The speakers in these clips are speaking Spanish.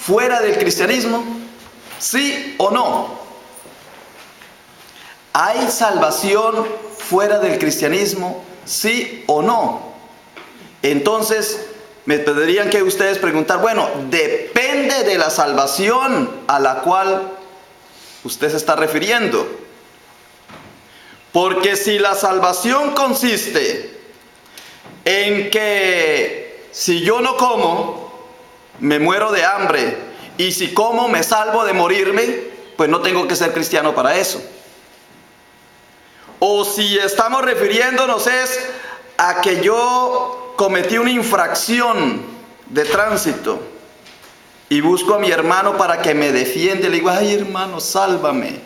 fuera del cristianismo? ¿Sí o no? ¿Hay salvación fuera del cristianismo? ¿Sí o no? Entonces, me tendrían que ustedes preguntar, bueno, depende de la salvación a la cual usted se está refiriendo. Porque si la salvación consiste en que si yo no como, me muero de hambre, y si como me salvo de morirme, pues no tengo que ser cristiano para eso. O si estamos refiriéndonos es a que yo cometí una infracción de tránsito y busco a mi hermano para que me defienda, le digo, ay hermano, sálvame,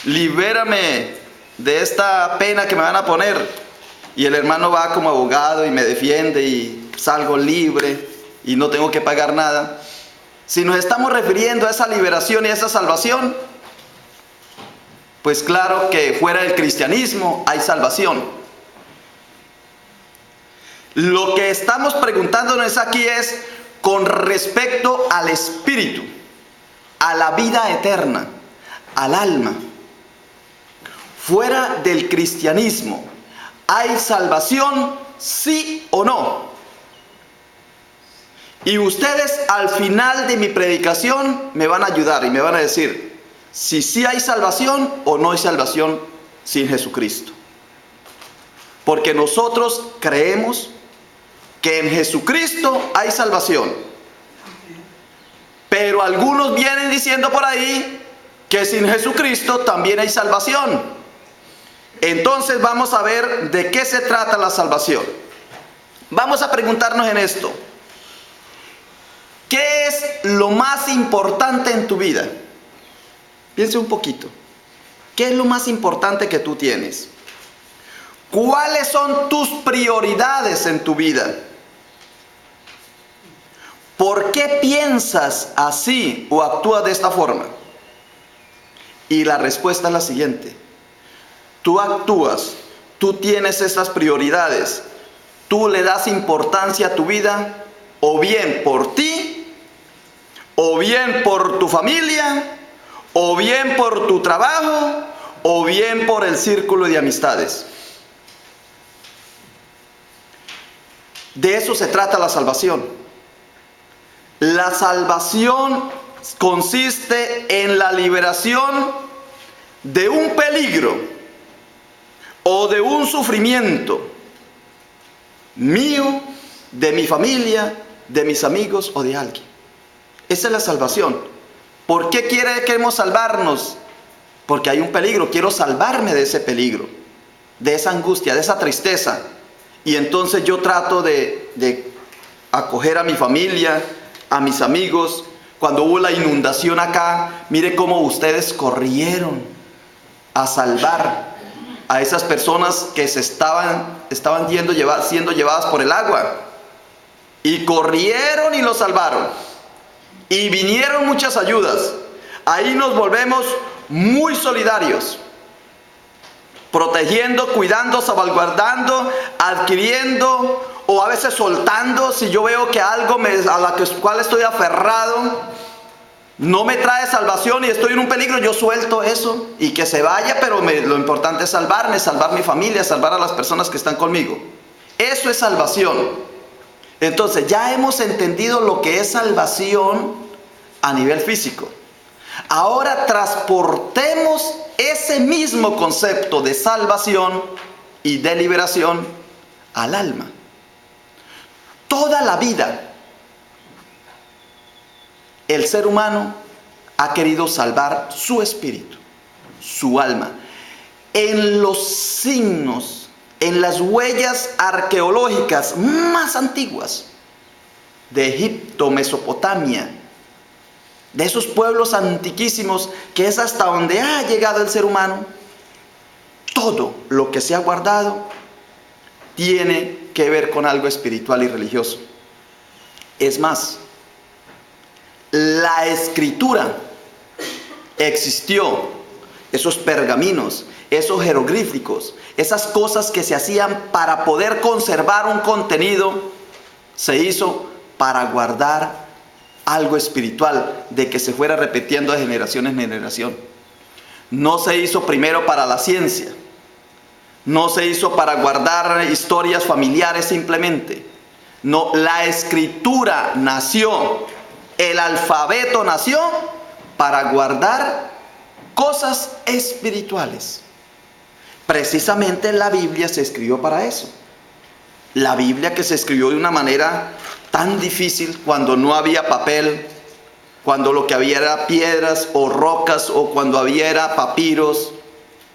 libérame de esta pena que me van a poner, y el hermano va como abogado y me defiende y salgo libre y no tengo que pagar nada. Si nos estamos refiriendo a esa liberación y a esa salvación, pues claro que fuera del cristianismo hay salvación. Lo que estamos preguntándonos aquí es con respecto al espíritu, a la vida eterna, al alma. Fuera del cristianismo, ¿hay salvación, sí o no? Y ustedes al final de mi predicación me van a ayudar y me van a decir si sí hay salvación o no hay salvación sin Jesucristo. Porque nosotros creemos que en Jesucristo hay salvación. Pero algunos vienen diciendo por ahí que sin Jesucristo también hay salvación. Entonces vamos a ver de qué se trata la salvación. Vamos a preguntarnos en esto. ¿Qué es lo más importante en tu vida? Piense un poquito. ¿Qué es lo más importante que tú tienes? ¿Cuáles son tus prioridades en tu vida? ¿Por qué piensas así o actúas de esta forma? Y la respuesta es la siguiente. Tú actúas, tú tienes estas prioridades, tú le das importancia a tu vida, o bien por ti, o bien por tu familia, o bien por tu trabajo, o bien por el círculo de amistades. De eso se trata la salvación. La salvación consiste en la liberación de un peligro o de un sufrimiento mío, de mi familia, de mis amigos o de alguien. Esa es la salvación. ¿Por qué queremos salvarnos? Porque hay un peligro, quiero salvarme de ese peligro, de esa angustia, de esa tristeza. Y entonces yo trato de acoger a mi familia, a mis amigos. Cuando hubo la inundación acá, mire cómo ustedes corrieron a salvar a esas personas que estaban siendo llevadas por el agua. Y corrieron y los salvaron. Y vinieron muchas ayudas. Ahí nos volvemos muy solidarios. Protegiendo, cuidando, salvaguardando, adquiriendo o a veces soltando. Si yo veo que algo a la cual estoy aferrado no me trae salvación y estoy en un peligro, yo suelto eso y que se vaya, pero lo importante es salvarme, salvar mi familia, salvar a las personas que están conmigo. Eso es salvación. Entonces ya hemos entendido lo que es salvación a nivel físico. Ahora transportemos ese mismo concepto de salvación y de liberación al alma. Toda la vida el ser humano ha querido salvar su espíritu, su alma. En los signos, en las huellas arqueológicas más antiguas de Egipto, Mesopotamia, de esos pueblos antiquísimos, que es hasta donde ha llegado el ser humano, todo lo que se ha guardado tiene que ver con algo espiritual y religioso. Es más, la escritura existió, esos pergaminos, esos jeroglíficos, esas cosas que se hacían para poder conservar un contenido, se hizo para guardar algo espiritual, de que se fuera repitiendo de generación en generación. No se hizo primero para la ciencia, no se hizo para guardar historias familiares simplemente. No, la escritura nació, el alfabeto nació para guardar cosas espirituales. Precisamente la Biblia se escribió para eso. La Biblia, que se escribió de una manera tan difícil, cuando no había papel, cuando lo que había era piedras o rocas, o cuando había era papiros,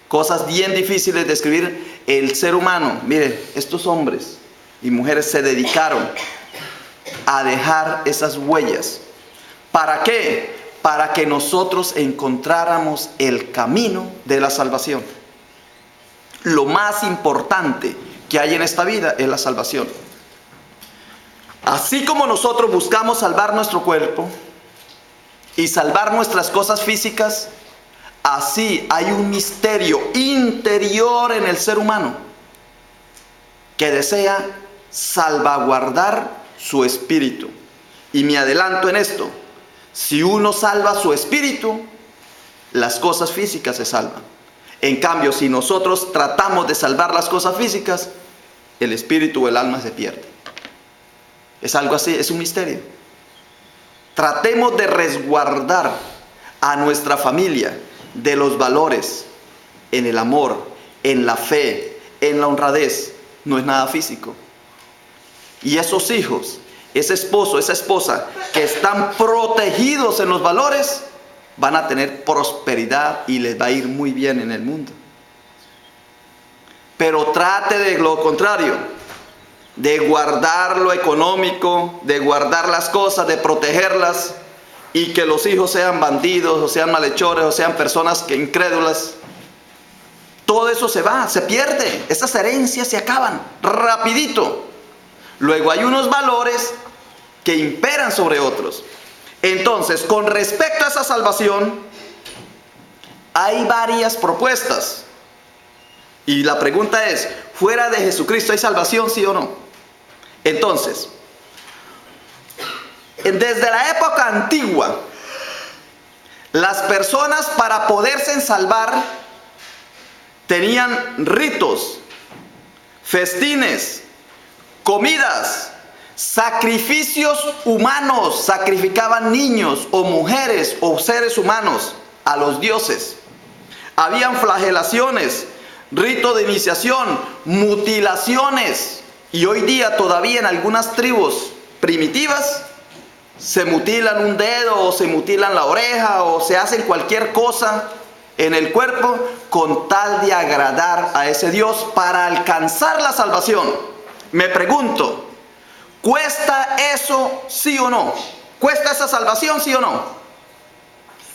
cosas bien difíciles de escribir. El ser humano, mire, estos hombres y mujeres se dedicaron a dejar esas huellas. ¿Para qué? Para que nosotros encontráramos el camino de la salvación. Lo más importante que hay en esta vida es la salvación. Así como nosotros buscamos salvar nuestro cuerpo y salvar nuestras cosas físicas, así hay un misterio interior en el ser humano que desea salvaguardar su espíritu. Y me adelanto en esto: si uno salva su espíritu, las cosas físicas se salvan. En cambio, si nosotros tratamos de salvar las cosas físicas, el espíritu o el alma se pierde. Es algo así, es un misterio. Tratemos de resguardar a nuestra familia de los valores en el amor, en la fe, en la honradez. No es nada físico. Y esos hijos, ese esposo, esa esposa que están protegidos en los valores, van a tener prosperidad y les va a ir muy bien en el mundo. Pero trate de lo contrario, de guardar lo económico, de guardar las cosas, de protegerlas, y que los hijos sean bandidos, o sean malhechores, o sean personas que incrédulas. Todo eso se va, se pierde. Esas herencias se acaban rapidito. Luego hay unos valores que imperan sobre otros. Entonces, con respecto a esa salvación, hay varias propuestas. Y la pregunta es: ¿fuera de Jesucristo hay salvación, sí o no? Entonces, desde la época antigua, las personas, para poderse salvar, tenían ritos, festines, comidas, sacrificios humanos. Sacrificaban niños o mujeres o seres humanos a los dioses. Habían flagelaciones, rito de iniciación, mutilaciones. Y hoy día todavía en algunas tribus primitivas se mutilan un dedo, o se mutilan la oreja, o se hacen cualquier cosa en el cuerpo con tal de agradar a ese Dios para alcanzar la salvación. Me pregunto, ¿cuesta eso sí o no? ¿Cuesta esa salvación sí o no?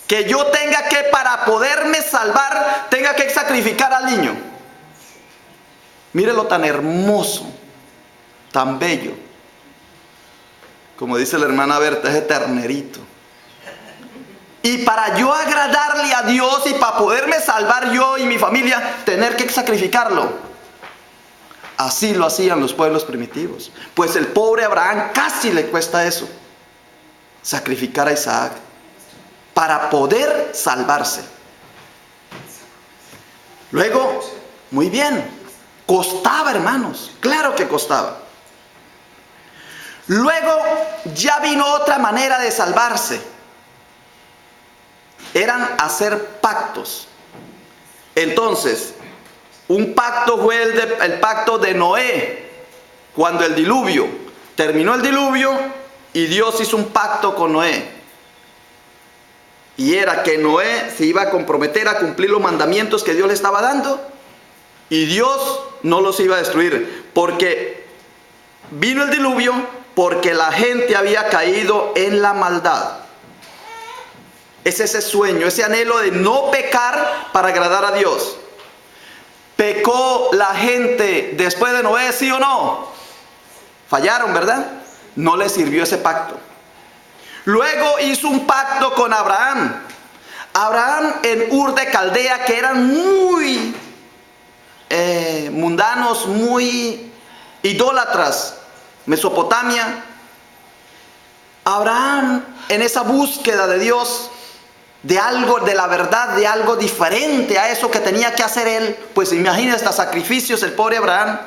Que yo tenga que, para poderme salvar, tenga que sacrificar al niño. Mírelo tan hermoso, tan bello. Como dice la hermana Berta, ese ternerito. Y para yo agradarle a Dios y para poderme salvar yo y mi familia, tener que sacrificarlo. Así lo hacían los pueblos primitivos. Pues el pobre Abraham casi le cuesta eso, sacrificar a Isaac para poder salvarse. Luego, muy bien, costaba, hermanos, claro que costaba. Luego ya vino otra manera de salvarse. Eran hacer pactos. Entonces, un pacto fue el pacto de Noé, cuando el diluvio, terminó el diluvio y Dios hizo un pacto con Noé. Y era que Noé se iba a comprometer a cumplir los mandamientos que Dios le estaba dando, y Dios no los iba a destruir, porque vino el diluvio, porque la gente había caído en la maldad. Es ese sueño, ese anhelo de no pecar para agradar a Dios. ¿Pecó la gente después de Noé, sí o no? Fallaron, ¿verdad? No les sirvió ese pacto. Luego hizo un pacto con Abraham. Abraham en Ur de Caldea, que eran muy mundanos, muy idólatras, Mesopotamia. Abraham, en esa búsqueda de Dios, de algo, de la verdad, de algo diferente a eso que tenía que hacer él, pues imagínense hasta sacrificios, el pobre Abraham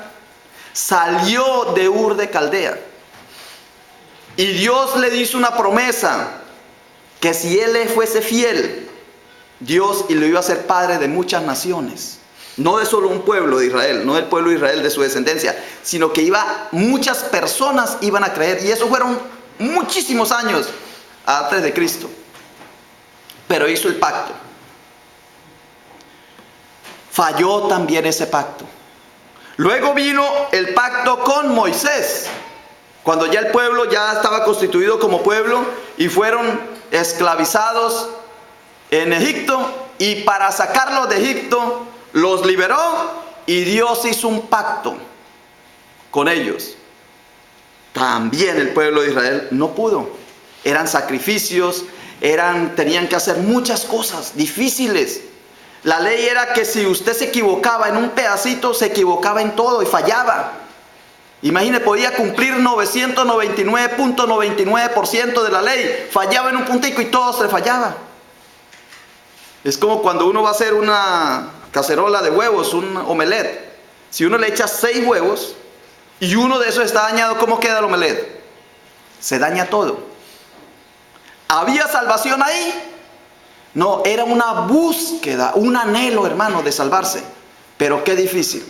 salió de Ur de Caldea. Y Dios le hizo una promesa, que si él le fuese fiel, Dios y lo iba a hacer padre de muchas naciones. No de solo un pueblo de Israel, no del pueblo de Israel de su descendencia, sino que muchas personas iban a creer. Y eso fueron muchísimos años antes de Cristo. Pero hizo el pacto. Falló también ese pacto. Luego vino el pacto con Moisés, cuando ya el pueblo ya estaba constituido como pueblo y fueron esclavizados en Egipto, y para sacarlos de Egipto los liberó y Dios hizo un pacto con ellos. También el pueblo de Israel no pudo. Eran sacrificios, tenían que hacer muchas cosas difíciles. La ley era que si usted se equivocaba en un pedacito, se equivocaba en todo y fallaba. Imagine, podía cumplir 999.99% de la ley, fallaba en un puntico y todo se fallaba. Es como cuando uno va a hacer una cacerola de huevos, un omelette. Si uno le echa 6 huevos y uno de esos está dañado, ¿cómo queda el omelette? Se daña todo. ¿Había salvación ahí? No, era una búsqueda, un anhelo, hermano, de salvarse. Pero qué difícil.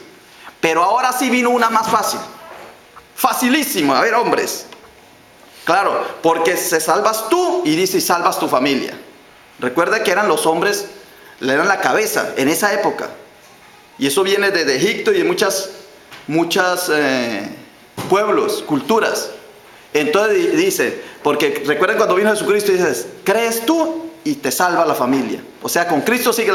Pero ahora sí vino una más fácil. Facilísima. A ver, hombres. Claro, porque se salvas tú y dice salvas tu familia. Recuerda que eran los hombres, le eran la cabeza en esa época. Y eso viene de Egipto y de muchas pueblos, culturas. Entonces dice, porque recuerden cuando vino Jesucristo y dices, crees tú y te salva la familia. O sea, con Cristo sigue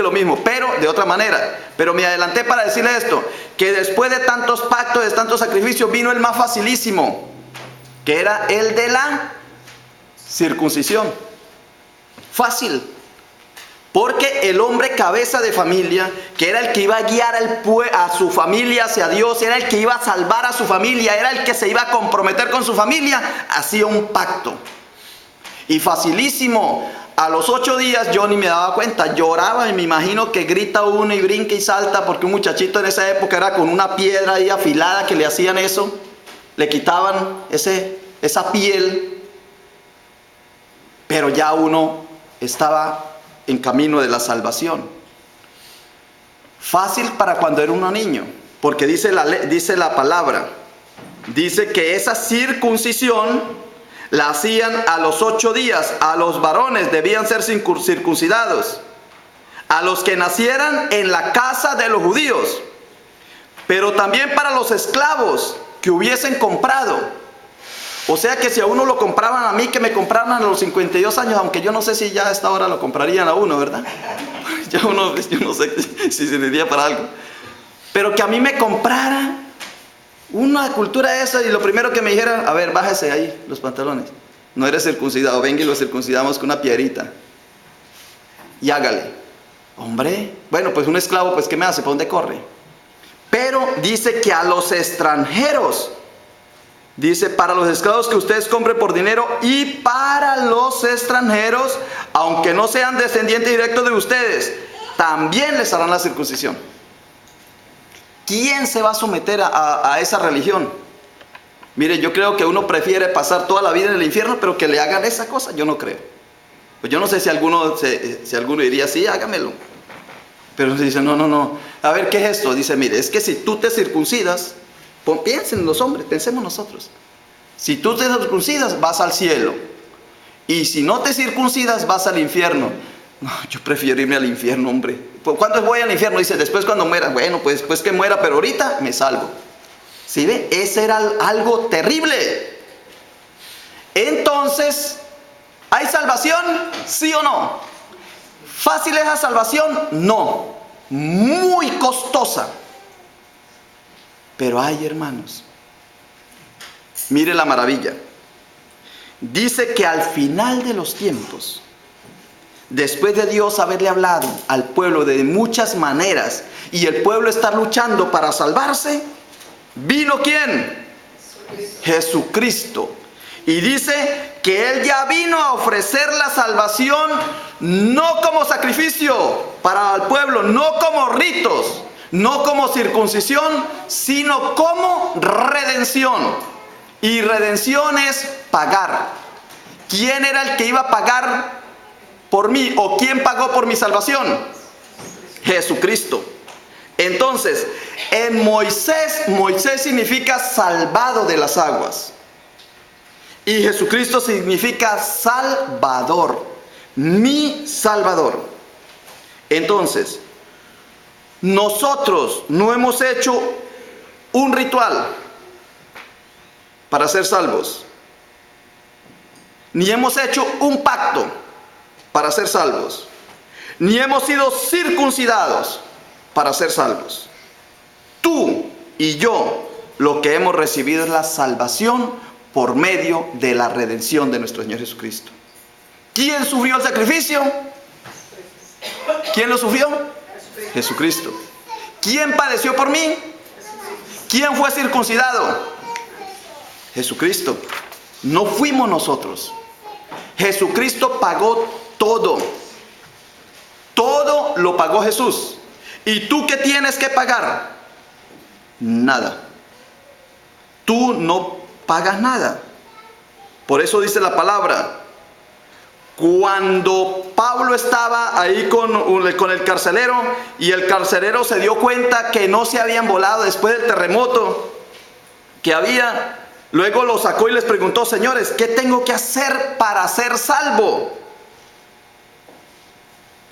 lo mismo, pero de otra manera. Pero me adelanté para decirle esto, que después de tantos pactos, de tantos sacrificios, vino el más facilísimo, que era el de la circuncisión. Fácil. Porque el hombre cabeza de familia, que era el que iba a guiar a su familia hacia Dios, era el que iba a salvar a su familia, era el que se iba a comprometer con su familia, hacía un pacto. Y facilísimo. A los 8 días yo ni me daba cuenta, lloraba y me imagino que grita uno y brinca y salta, porque un muchachito en esa época era con una piedra ahí afilada que le hacían eso, le quitaban esa piel, pero ya uno estaba en camino de la salvación. Fácil para cuando era uno niño, porque dice la palabra, dice que esa circuncisión la hacían a los 8 días, a los varones debían ser circuncidados, a los que nacieran en la casa de los judíos, pero también para los esclavos que hubiesen comprado. O sea que si a uno lo compraban, a mí que me compraran a los 52 años, aunque yo no sé si ya a esta hora lo comprarían a uno, ¿verdad? Yo no sé si se diría para algo. Pero que a mí me comprara una cultura esa y lo primero que me dijeran, a ver, bájese ahí los pantalones. No eres circuncidado, venga y lo circuncidamos con una piedrita. Y hágale. Hombre, bueno, pues un esclavo, pues ¿qué me hace? ¿Para dónde corre? Pero dice que a los extranjeros, dice, para los esclavos que ustedes compren por dinero y para los extranjeros, aunque no sean descendientes directos de ustedes, también les harán la circuncisión. ¿Quién se va a someter a esa religión? Mire, yo creo que uno prefiere pasar toda la vida en el infierno, pero que le hagan esa cosa, yo no creo. Pues yo no sé si alguno diría, sí, hágamelo. Pero se dice, no. A ver, ¿qué es esto? Dice, mire, es que si tú te circuncidas, piensen los hombres, pensemos nosotros. Si tú te circuncidas, vas al cielo. Y si no te circuncidas, vas al infierno. No, yo prefiero irme al infierno, hombre. ¿Cuándo voy al infierno? Dice, después cuando muera. Bueno, pues después que muera, pero ahorita me salvo. ¿Sí ve? Ese era algo terrible. Entonces, ¿hay salvación? ¿Sí o no? ¿Fácil es la salvación? No. Muy costosa. Pero hay, hermanos. Mire la maravilla. Dice que al final de los tiempos, después de Dios haberle hablado al pueblo de muchas maneras y el pueblo estar luchando para salvarse, ¿vino quién? Jesucristo. Y dice que Él ya vino a ofrecer la salvación no como sacrificio para el pueblo, no como ritos, no como circuncisión, sino como redención. Y redención es pagar. ¿Quién era el que iba a pagar por mí? ¿O quién pagó por mi salvación? Jesucristo. Entonces, en Moisés significa salvado de las aguas. Y Jesucristo significa Salvador, mi Salvador. Entonces, nosotros no hemos hecho un ritual para ser salvos, ni hemos hecho un pacto para ser salvos, ni hemos sido circuncidados para ser salvos. Tú y yo lo que hemos recibido es la salvación por medio de la redención de nuestro Señor Jesucristo. ¿Quién sufrió el sacrificio? ¿Quién lo sufrió? Jesucristo. ¿Quién padeció por mí? ¿Quién fue circuncidado? Jesucristo. No fuimos nosotros. Jesucristo pagó todo. Todo lo pagó Jesús. ¿Y tú qué tienes que pagar? Nada. Tú no pagas nada. Por eso dice la palabra, cuando Pablo estaba ahí con el carcelero, y el carcelero se dio cuenta que no se habían volado después del terremoto que había, luego lo sacó y les preguntó: señores, ¿qué tengo que hacer para ser salvo?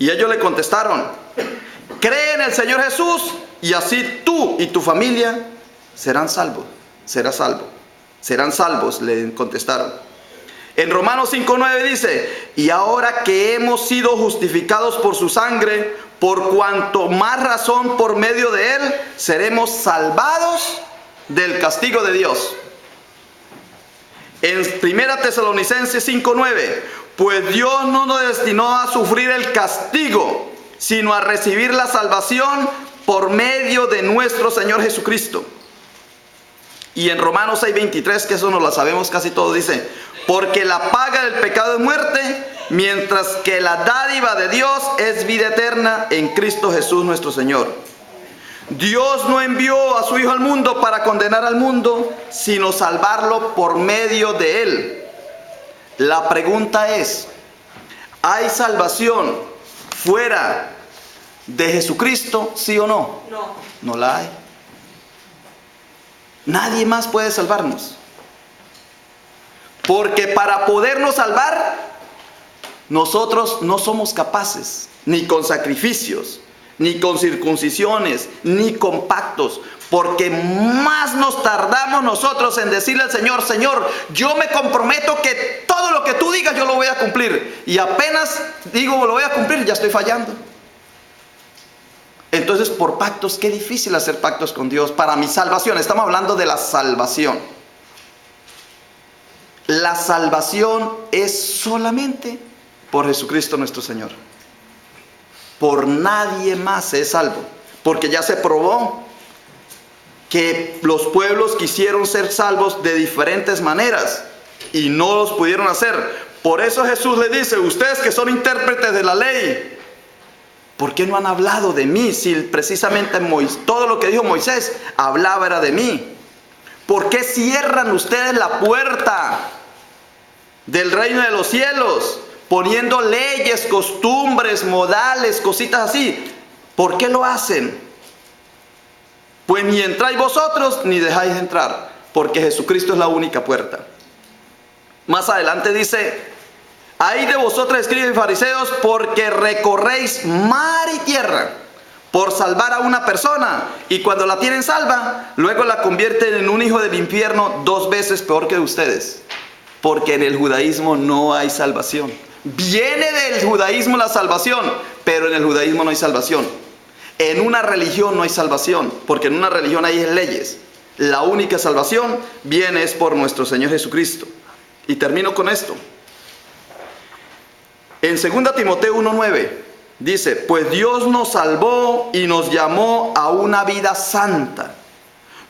Y ellos le contestaron: cree en el Señor Jesús y así tú y tu familia serán salvos. Serán salvos, le contestaron. En Romanos 5:9 dice: y ahora que hemos sido justificados por su sangre, por cuanto más razón por medio de él seremos salvados del castigo de Dios. En 1 Tesalonicenses 5:9, pues Dios no nos destinó a sufrir el castigo, sino a recibir la salvación por medio de nuestro Señor Jesucristo. Y en Romanos 6:23, que eso nos lo sabemos casi todos, dice: porque la paga del pecado es muerte, mientras que la dádiva de Dios es vida eterna en Cristo Jesús nuestro Señor. Dios no envió a su Hijo al mundo para condenar al mundo, sino salvarlo por medio de él. La pregunta es: ¿hay salvación fuera de Jesucristo, sí o no? No. No la hay. Nadie más puede salvarnos. Porque para podernos salvar, nosotros no somos capaces, ni con sacrificios, ni con circuncisiones, ni con pactos. Porque más nos tardamos nosotros en decirle al Señor: Señor, yo me comprometo que todo lo que tú digas yo lo voy a cumplir. Y apenas digo lo voy a cumplir, ya estoy fallando. Entonces, por pactos, qué difícil hacer pactos con Dios para mi salvación. Estamos hablando de la salvación. La salvación es solamente por Jesucristo nuestro Señor. Por nadie más es salvo. Porque ya se probó que los pueblos quisieron ser salvos de diferentes maneras y no los pudieron hacer. Por eso Jesús le dice: ustedes que son intérpretes de la ley, ¿por qué no han hablado de mí? Si precisamente todo lo que dijo Moisés hablaba era de mí. ¿Por qué cierran ustedes la puerta del reino de los cielos, poniendo leyes, costumbres, modales, cositas así? ¿Por qué lo hacen? Pues ni entráis vosotros ni dejáis entrar, porque Jesucristo es la única puerta. Más adelante dice: ay de vosotros, escribas y fariseos, porque recorréis mar y tierra por salvar a una persona, y cuando la tienen salva, luego la convierten en un hijo del infierno 2 veces peor que ustedes. Porque en el judaísmo no hay salvación. Viene del judaísmo la salvación, pero en el judaísmo no hay salvación. En una religión no hay salvación, porque en una religión hay leyes. La única salvación viene es por nuestro Señor Jesucristo. Y termino con esto. En 2 Timoteo 1:9 dice: pues Dios nos salvó y nos llamó a una vida santa,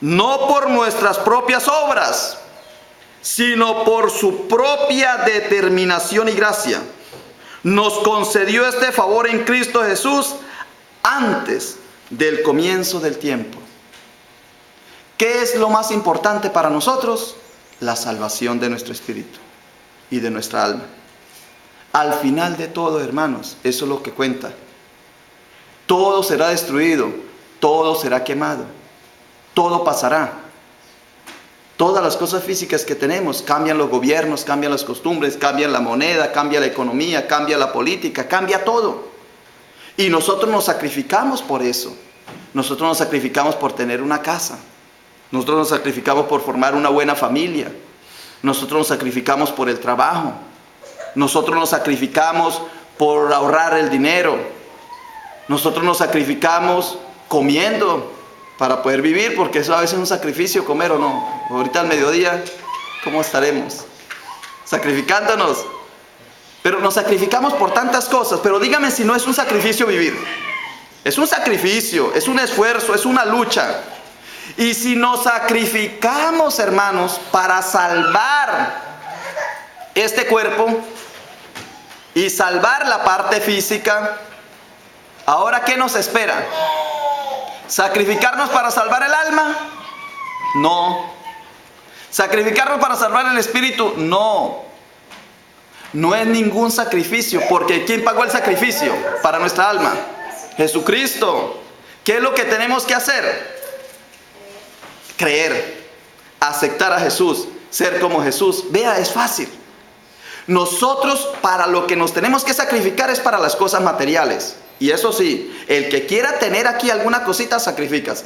no por nuestras propias obras, sino por su propia determinación y gracia, nos concedió este favor en Cristo Jesús antes del comienzo del tiempo. ¿Qué es lo más importante para nosotros? La salvación de nuestro espíritu y de nuestra alma. Al final de todo, hermanos, eso es lo que cuenta. Todo será destruido, todo será quemado, todo pasará. Todas las cosas físicas que tenemos, cambian los gobiernos, cambian las costumbres, cambian la moneda, cambia la economía, cambia la política, cambia todo. Y nosotros nos sacrificamos por eso. Nosotros nos sacrificamos por tener una casa. Nosotros nos sacrificamos por formar una buena familia. Nosotros nos sacrificamos por el trabajo. Nosotros nos sacrificamos por ahorrar el dinero. Nosotros nos sacrificamos comiendo para poder vivir, porque eso a veces es un sacrificio, comer o no. Ahorita al mediodía, ¿cómo estaremos? Sacrificándonos. Pero nos sacrificamos por tantas cosas. Pero dígame si no es un sacrificio vivir. Es un sacrificio, es un esfuerzo, es una lucha. Y si nos sacrificamos, hermanos, para salvar este cuerpo y salvar la parte física, ¿ahora qué nos espera? ¿Sacrificarnos para salvar el alma? No. ¿Sacrificarnos para salvar el espíritu? No. No es ningún sacrificio, porque ¿quién pagó el sacrificio para nuestra alma? Jesucristo. ¿Qué es lo que tenemos que hacer? Creer, aceptar a Jesús, ser como Jesús. Vea, es fácil. Nosotros para lo que nos tenemos que sacrificar es para las cosas materiales. Y eso sí, el que quiera tener aquí alguna cosita, sacrifícase.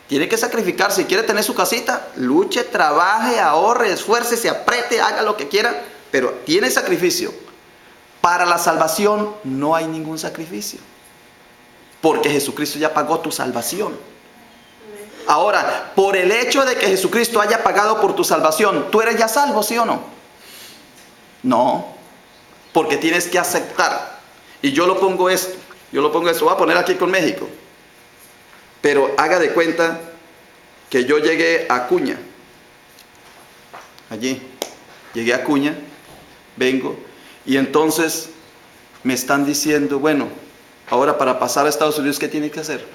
Tiene que sacrificarse. Si quiere tener su casita, luche, trabaje, ahorre, esfuerce, se apriete, haga lo que quiera, pero tiene sacrificio. Para la salvación no hay ningún sacrificio, porque Jesucristo ya pagó tu salvación. Ahora, por el hecho de que Jesucristo haya pagado por tu salvación, ¿tú eres ya salvo, sí o no? No, porque tienes que aceptar. Y yo lo pongo esto, voy a poner aquí con México. Pero haga de cuenta que yo llegué a Acuña. Allí, llegué a Acuña, vengo, y entonces me están diciendo, bueno, ahora para pasar a Estados Unidos, ¿qué tiene que hacer?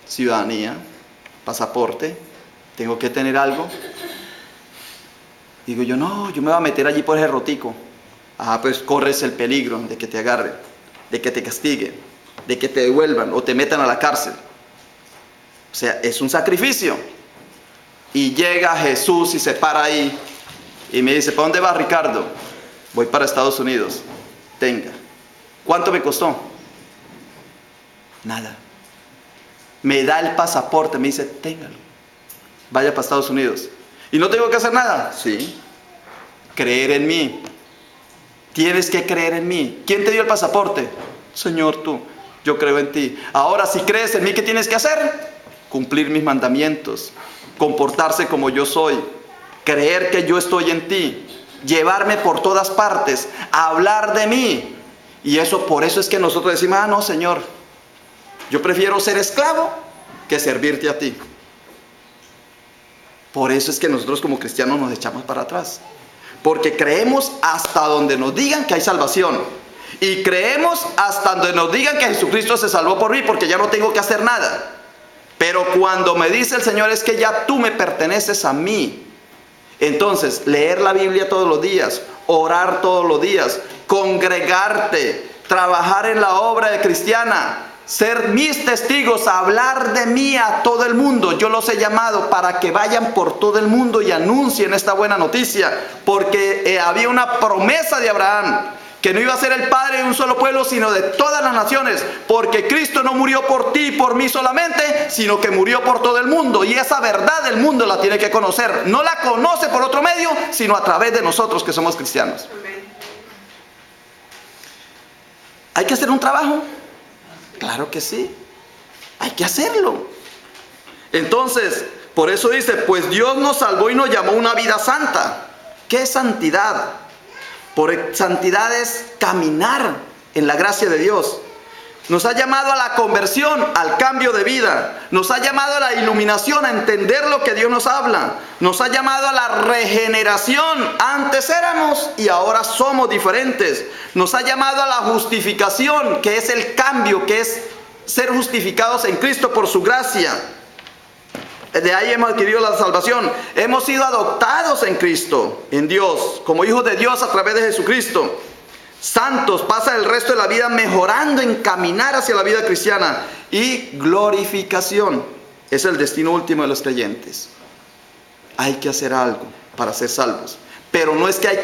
Ciudadanía, pasaporte, tengo que tener algo. Digo yo, no, yo me voy a meter allí por ese rotico. Pues corres el peligro de que te agarren, de que te castiguen, de que te devuelvan o te metan a la cárcel. O sea, es un sacrificio. Y llega Jesús y se para ahí y me dice, ¿para dónde vas, Ricardo? Voy para Estados Unidos. Tenga. ¿Cuánto me costó? Nada. Me da el pasaporte, me dice, téngalo, vaya para Estados Unidos. ¿Y no tengo que hacer nada? Sí. Creer en mí. Tienes que creer en mí. ¿Quién te dio el pasaporte? Señor, tú. Yo creo en ti. Ahora, si crees en mí, ¿qué tienes que hacer? Cumplir mis mandamientos, comportarse como yo soy, creer que yo estoy en ti, llevarme por todas partes, hablar de mí. Y eso, por eso es que nosotros decimos, no, Señor, yo prefiero ser esclavo que servirte a ti. Por eso es que nosotros como cristianos nos echamos para atrás. Porque creemos hasta donde nos digan que hay salvación. Y creemos hasta donde nos digan que Jesucristo se salvó por mí, porque ya no tengo que hacer nada. Pero cuando me dice el Señor es que ya tú me perteneces a mí. Entonces, leer la Biblia todos los días, orar todos los días, congregarte, trabajar en la obra de cristiana, ser mis testigos, hablar de mí a todo el mundo. Yo los he llamado para que vayan por todo el mundo y anuncien esta buena noticia, porque había una promesa de Abraham, que no iba a ser el padre de un solo pueblo, sino de todas las naciones, porque Cristo no murió por ti y por mí solamente, sino que murió por todo el mundo, y esa verdad el mundo la tiene que conocer. No la conoce por otro medio, sino a través de nosotros que somos cristianos. ¿Hay que hacer un trabajo? Claro que sí, hay que hacerlo. Entonces, por eso dice, pues Dios nos salvó y nos llamó a una vida santa. ¿Qué es santidad? Por santidad es caminar en la gracia de Dios. Nos ha llamado a la conversión, al cambio de vida. Nos ha llamado a la iluminación, a entender lo que Dios nos habla. Nos ha llamado a la regeneración. Antes éramos y ahora somos diferentes. Nos ha llamado a la justificación, que es el cambio, que es ser justificados en Cristo por su gracia. De ahí hemos adquirido la salvación. Hemos sido adoptados en Cristo, en Dios, como hijos de Dios a través de Jesucristo. Santos, pasa el resto de la vida mejorando en caminar hacia la vida cristiana. Y glorificación es el destino último de los creyentes. Hay que hacer algo para ser salvos. Pero no es que hay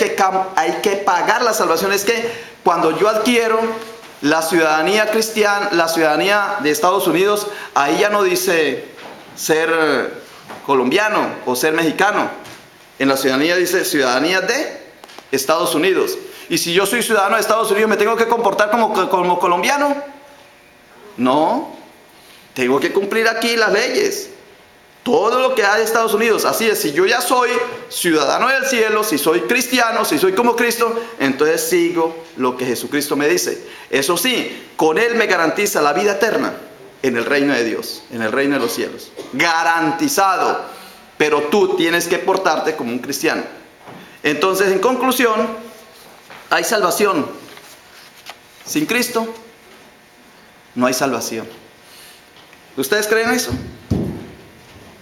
que pagar la salvación, es que cuando yo adquiero la ciudadanía cristiana, la ciudadanía de Estados Unidos, ahí ya no dice ser colombiano o ser mexicano. En la ciudadanía dice ciudadanía de Estados Unidos. Y si yo soy ciudadano de Estados Unidos, ¿me tengo que comportar como colombiano? No, tengo que cumplir aquí las leyes. Todo lo que hay de Estados Unidos. Así es, si yo ya soy ciudadano del cielo, si soy cristiano, si soy como Cristo, entonces sigo lo que Jesucristo me dice. Eso sí, con Él me garantiza la vida eterna en el reino de Dios, en el reino de los cielos. Garantizado. Pero tú tienes que portarte como un cristiano. Entonces, en conclusión, hay salvación. Sin Cristo no hay salvación. ¿Ustedes creen eso?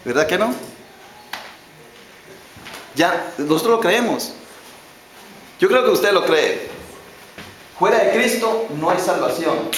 ¿Verdad que no? Ya, nosotros lo creemos. Yo creo que usted lo cree. Fuera de Cristo no hay salvación.